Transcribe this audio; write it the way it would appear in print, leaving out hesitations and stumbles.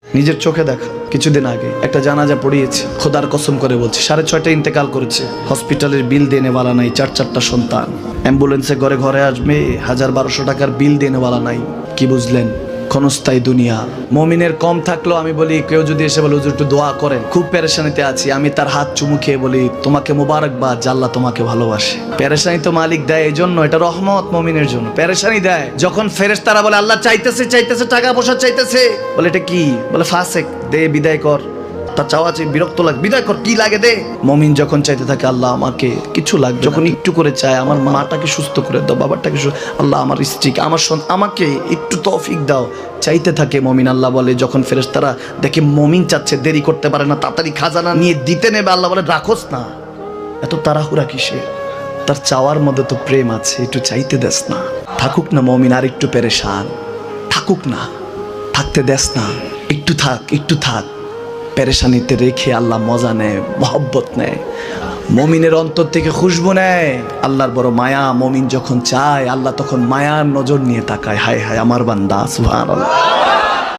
নিজের চোখে দেখা কিছুদিন আগে একটা জানাজা পড়িয়েছে, খোদার কসম করে বলছে 6:30 ইন্তেকাল করেছে। হসপিটালের বিল দেনেওয়ালা নাই, 4টা সন্তান, অ্যাম্বুলেন্সে ঘরে ঘরে আসবে, 1000-1200 টাকার বিল দেনেওয়ালা নাই। কি বুঝলেন? ক্ষণস্থায়ী দুনিয়া। মুমিনের কম থাকলেও আমি বলি, কেউ যদি এসে বলে হুজুর একটু দোয়া করেন, খুব পেরেশানিতে আছি, আমি তার হাত চুমু খেয়ে বলি তোমাকে মোবারকবাদ, আল্লাহ তোমাকে ভালোবাসে। পেরেশানি তো মালিক দেয়, এই জন্য এটা রহমত মুমিনের জন্য। পেরেশানি দেয় যখন ফেরেশতারা বলে আল্লাহ চাইতেছে টাকা পয়সা চাইতেছে, বলে এটা কি? বলে ফাসেক, দে বিদায় কর। তার চাওয়া আছে, বিরক্ত লাগে, বিদায় কর, কি লাগে দে। মুমিন যখন চাইতে থাকে আল্লাহ আমাকে কিছু লাগবে, যখন একটু করে চায় আমার মাটাকে সুস্থ করে দাও, বাবাটাকে আল্লাহ আমার স্ত্রীকে আমার আমাকে একটু তৌফিক দাও, চাইতে থাকে মুমিন। আল্লাহ বলে যখন ফেরেশতারা দেখে মুমিন চাচ্ছে, দেরি করতে পারে না, তাড়াতাড়ি খাজানা নিয়ে দিতে নেবে, আল্লাহ বলে রাখোস না, এত তাড়াহুড়া কিসে? তার চাওয়ার মধ্যে তো প্রেম আছে, একটু চাইতে দেস না। থাকুক না মুমিন আর একটু পেরেশান, থাকুক না, থাকতে দেস না, একটু থাক। পেরেশানিতে রেখে আল্লাহ মজা নেয়, মহব্বত নেয়, মুমিনের অন্তর থেকে খুশবু নেয়। আল্লাহর বড় মায়া, মুমিন যখন চায় আল্লাহ তখন মায়ার নজর নিয়ে তাকায়, হায় হায় আমার বান্দা, সুবহানাল্লাহ।